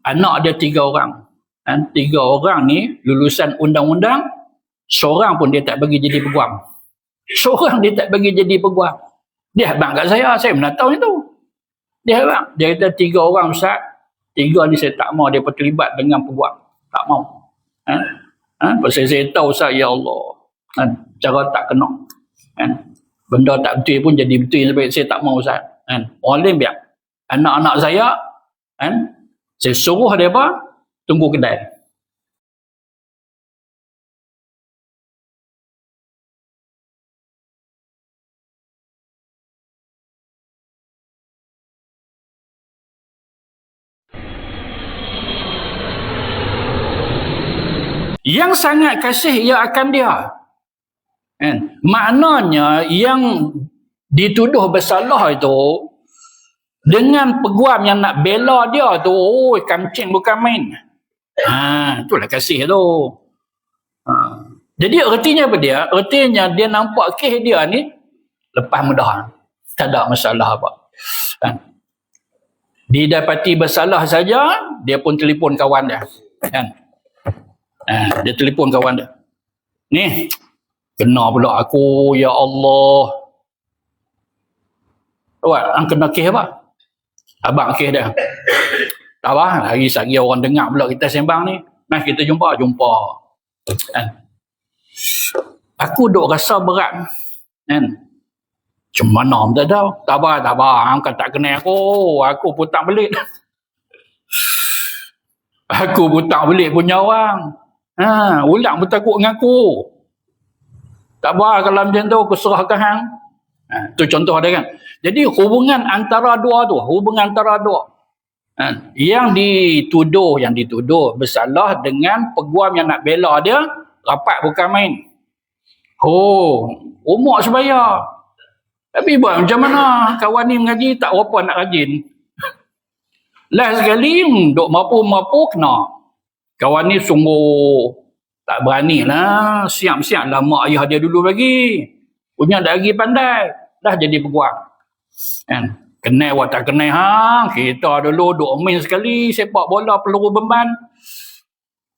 anak dia 3 orang. 3 orang ni lulusan undang-undang, seorang pun dia tak bagi jadi peguam. Seorang dia tak bagi jadi peguam. Dia abang kat saya mana tahu itu. Dia abang, dia kata 3 orang Ustaz, 3 ni saya tak mau dia terlibat dengan peguam. Tak mau. Pasal saya tahu Ustaz, ya Allah, cara tak kena. Benda tak betul pun jadi betul, sebab saya tak mau Ustaz. Orang lain biar. Anak-anak saya, saya suruh dia apa? Tunggu kedai. Yang sangat kasih ia akan dia. Maknanya yang dituduh bersalah itu, dengan peguam yang nak bela dia tu, kamcing bukan main. Itulah kasih tu. Jadi artinya apa dia? Artinya dia nampak kes dia ni lepas mudah. Tak ada masalah apa. Didapati bersalah saja, dia pun telefon kawan dia. Dia telefon kawan dia. Ni, kena pula aku, ya Allah. Awak, kena kes apa? Abang kes dia. Tak apa, lagi orang dengar pula kita sembang ni. Nah, kita jumpa. Aku duk rasa berat. Cuma mana tak tahu. Tak apa. Angkat tak kenal aku. Aku pun tak belit. Aku pun tak belit punya orang. Ulang pun takut dengan aku. Tak apa kalau macam tu aku serahkan hang. Tu contoh dia kan. Jadi hubungan antara dua tu, yang dituduh bersalah dengan peguam yang nak bela dia, rapat bukan main. Umur sebaya. Tapi buat macam mana? Kawan ni mengaji tak berapa nak rajin. Last sekali duk mampu kena. Kawan ni sungguh tak berani lah. Siap-siap lah mak ayah dia dulu bagi. Punya dah lagi pandai. Dah jadi peguam. Kenal awak tak kenal hang. Kita dulu duk main sekali. Sepak bola peluru beban.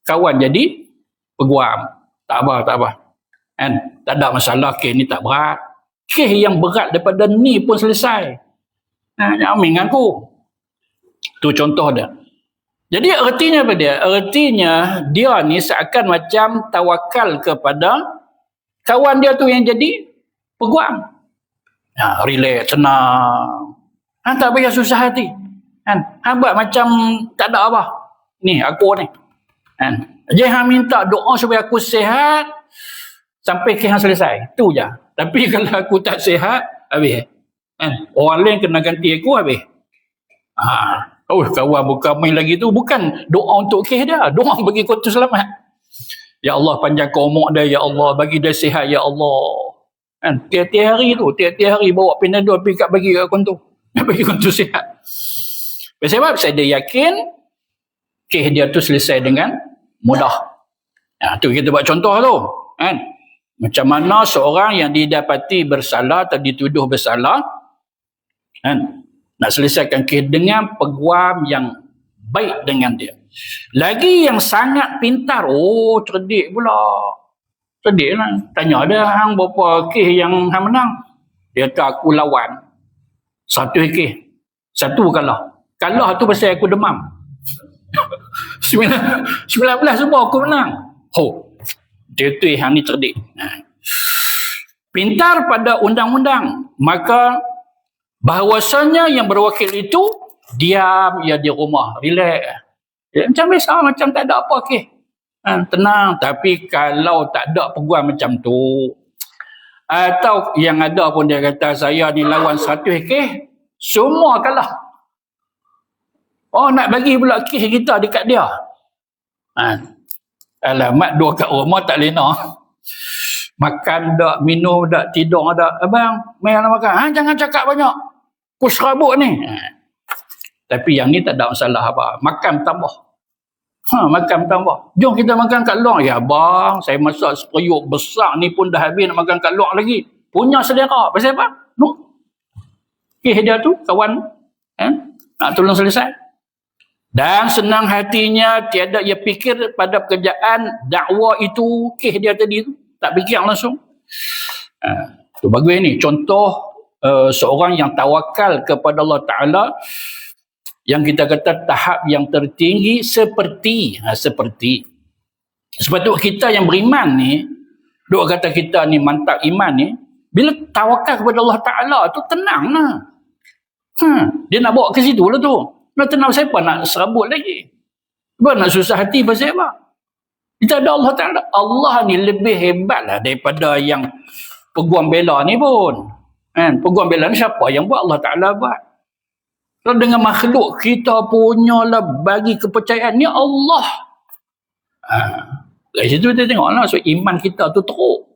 Kawan jadi peguam. Tak apa. Tak ada masalah. Kes ni tak berat. Kes yang berat daripada ni pun selesai. Jangan main dengan aku. Tu contoh dia. Jadi artinya apa dia? Artinya dia ni seakan macam tawakal kepada kawan dia tu yang jadi peguam. Relax, senang. Tak payah susah hati. Buat macam tak ada apa. Ni aku ni. Jangan minta doa supaya aku sihat sampai kes selesai. Tu je. Tapi kalau aku tak sihat, habis. Orang lain kena ganti aku, habis. Kawan bukan main lagi tu. Bukan doa untuk kes dia. Doa bagi kau tu selamat. Ya Allah, panjangkan umur dia. Ya Allah, bagi dia sihat. Ya Allah. Tiap-tiap hari bawa Panadol pergi bagi kat kau tu. Bagi kau tu sihat. Sebab saya yakin kes dia tu selesai dengan mudah. Tu kita buat contoh tu. Macam mana seorang yang didapati bersalah atau dituduh bersalah, nak selesaikan kes dengan peguam yang baik dengan dia. Lagi yang sangat pintar, cerdik pula. Cerdik lah. Tanya dia, hang berapa kes yang hang menang? Dia kata aku lawan. 1 kes. 1 kalah. Kalah tu pasal aku demam. 19 semua aku menang. Dia tu hang ni cerdik. Pintar pada undang-undang. Maka bahawasanya yang berwakil itu diam, ia di rumah, relax. Macam biasa, macam tak ada apa kes. Tenang. Tapi kalau tak ada peguam macam tu, atau yang ada pun dia kata saya ni lawan 100 kes, semua kalah. Nak bagi pula kes kita dekat dia. Alamat 2 kat rumah tak lena. Makan tak, minum tak, tidur tak. Abang, main makan. Jangan cakap banyak. Aku serabut ni. Tapi yang ni tak ada masalah apa. Makan tambah. Makan tambah. Jom kita makan kat luar. Ya abang, saya masak seperiuk besar ni pun dah habis nak makan kat luar lagi. Punya selera. Pasal apa? Kes dia tu, kawan. Nak tolong selesai. Dan senang hatinya, tiada ia fikir pada pekerjaan dakwah itu, kes dia tadi tu. Tak fikir langsung. Tu bagus ni. Contoh seorang yang tawakal kepada Allah Ta'ala, yang kita kata tahap yang tertinggi seperti. Sebab tu kita yang beriman ni, duk kata kita ni mantap iman ni, bila tawakal kepada Allah Ta'ala tu tenang lah. Dia nak bawa ke situ lah tu. Nak tenang siapa nak serabut lagi? Sebab nak susah hati pasal apa? Kita ada Allah Ta'ala. Allah ni lebih hebat lah daripada yang peguam bela ni pun. Peguam bela ni siapa yang buat? Allah Ta'ala buat. Kalau dengan makhluk kita punyalah bagi kepercayaan ni Allah. Dari situ kita tengok lah. So iman kita tu teruk.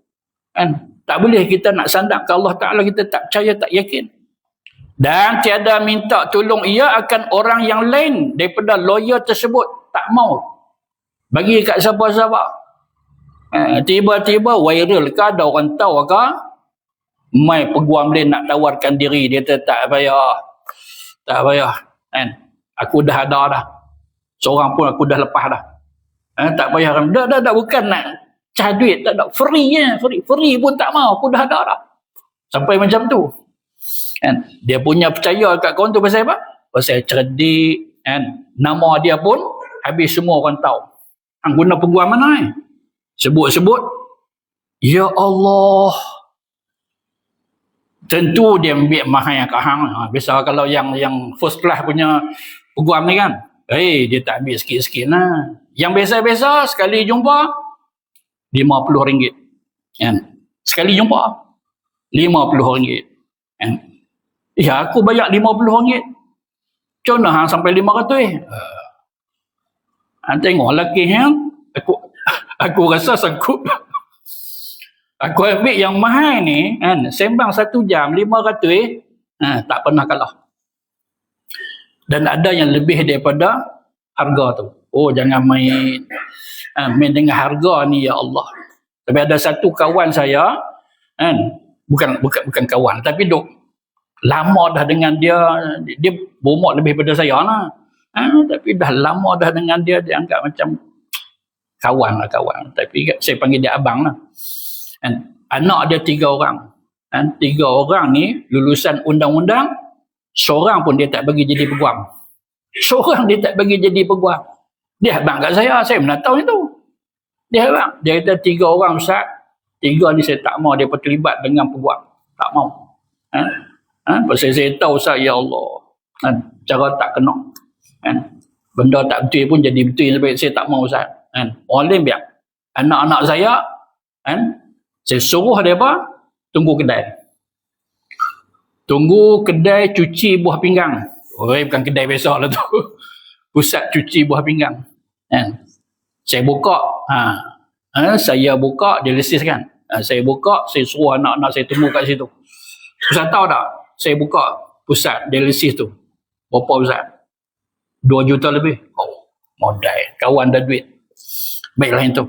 Tak boleh kita nak sandak ke Allah Ta'ala, kita tak percaya, tak yakin. Dan tiada minta tolong ia akan orang yang lain daripada lawyer tersebut. Tak mau bagi kat siapa-siapa. Tiba-tiba viral ke, ada orang tahu ke, mai peguam dia nak tawarkan diri, dia tak payah. Aku dah ada dah. Seorang pun aku dah lepas dah. Tak payah. Dah bukan nak cah duit, tak ada. Free pun tak mau, aku dah ada dah. Sampai macam tu. Dia punya percaya kat kawan tu pasal apa? Pasal cerdik. Nama dia pun habis semua orang tahu. Guna peguam mana sebut-sebut, ya Allah. Tentu dia ambil mahal yang kahang. Biasa kalau yang first class punya peguam ni kan, dia tak ambil sikit-sikit lah. Yang biasa-biasa sekali jumpa RM50. Sekali jumpa RM50. Ya, aku bayar RM50. Macam mana hang sampai RM500? Tengok lelaki yang aku rasa sanggup. Aku ambil yang mahal ni, sembang 1 jam RM500, tak pernah kalah. Dan ada yang lebih daripada harga tu. Oh, jangan main dengan harga ni, ya Allah. Tapi ada satu kawan saya, bukan kawan, tapi duk lama dah dengan dia berumur lebih daripada saya lah. Tapi dah lama dah dengan dia anggap macam kawan. Tapi saya panggil dia abang lah. Anak dia 3 orang. 3 orang ni lulusan undang-undang, seorang pun dia tak bagi jadi peguam. Dia abang kat saya mana tahu itu. Dia abang. Dia kata 3 orang Ustaz, 3 ni saya tak mau dia terlibat dengan peguam. Tak mau. Pasal saya tahu Ustaz, ya Allah, cara tak kena. Benda tak betul pun jadi betul, sebab saya tak mau Ustaz. Orang lain biar. Anak-anak saya, saya suruh dia apa? Tunggu kedai cuci buah pinggang. Bukan kedai biasa lah tu. Pusat cuci buah pinggang. Saya buka. Saya buka, dia lisis kan. Saya buka, saya suruh anak-anak saya tunggu kat situ. Ustaz tahu tak? Saya buka pusat dialisis tu. Berapa Ustaz? 2 juta lebih. Oh, modal. Kawan dah duit. Baiklah itu.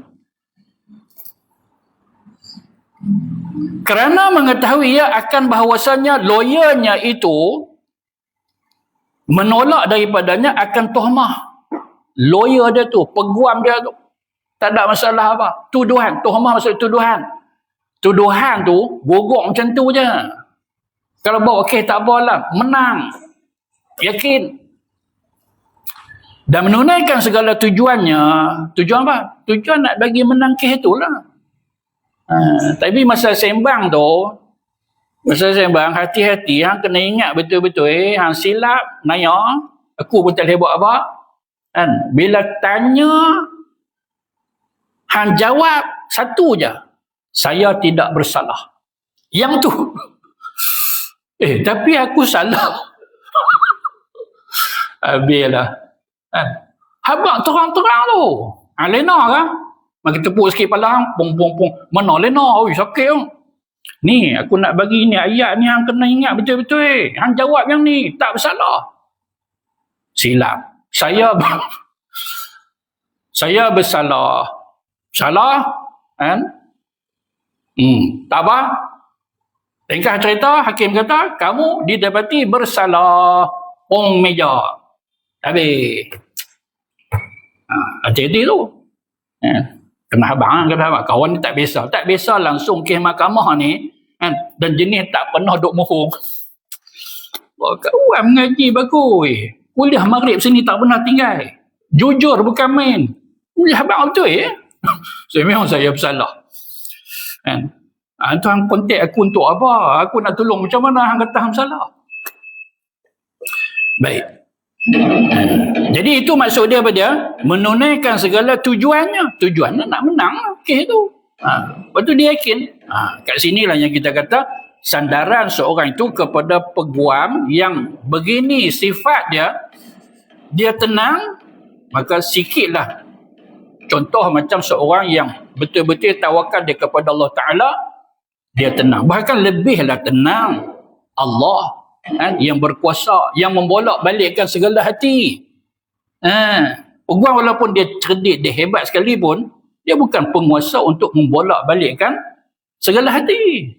Kerana mengetahui ia akan bahawasanya lawyernya itu menolak daripadanya akan tuhmah. Lawyer dia tu, peguam dia tu, tak ada masalah apa. Tuduhan. Tuhmah maksud tuduhan. Tuduhan tu gogok macam tu je. Kalau bawa kes tak apalah, menang. Yakin. Dan menunaikan segala tujuannya. Tujuan apa? Tujuan nak bagi menang kes itulah. Tapi masa sembang tu, hati-hati, hang kena ingat betul-betul, hang silap, naya, aku pun tak boleh buat apa. Bila tanya, hang jawab satu je, saya tidak bersalah. Yang tu. Tapi aku salah. Habislah. Habang terang-terang tu. Lena kan? Maka tepuk sikit pala hang. Pung. Mana Lena? Sakit tu. Ni, aku nak bagi ni ayat ni hang kena ingat betul-betul. Hang jawab yang ni. Tak bersalah. Silap. Saya bersalah. Salah? Tak apa? Ringkas cerita, hakim kata, kamu didapati bersalah. Meja. Habis. Hati-hati tu. Kena abang, kawan ni tak biasa langsung ke mahkamah ni, kan? Dan jenis tak pernah duk mohong. Kawan mengaji bagus. Kuliah maghrib sini tak pernah tinggal. Jujur bukan main. Kuliah abang betul ya? Memang saya bersalah. Kan? Tuan kontak aku untuk apa? Aku nak tolong macam mana hang kata hang salah? Baik. Jadi itu maksud dia apa dia? Menunaikan segala tujuannya. Tujuannya nak menang kes tu. Lepas tu dia yakin. Kat sinilah yang kita kata sandaran seorang itu kepada peguam yang begini sifat dia tenang, maka sikitlah. Contoh macam seorang yang betul-betul tawakal dia kepada Allah Ta'ala, dia tenang. Bahkan lebihlah tenang. Allah yang berkuasa, yang membolak balikkan segala hati. Peguam walaupun dia cerdik, dia hebat sekalipun, dia bukan penguasa untuk membolak balikkan segala hati.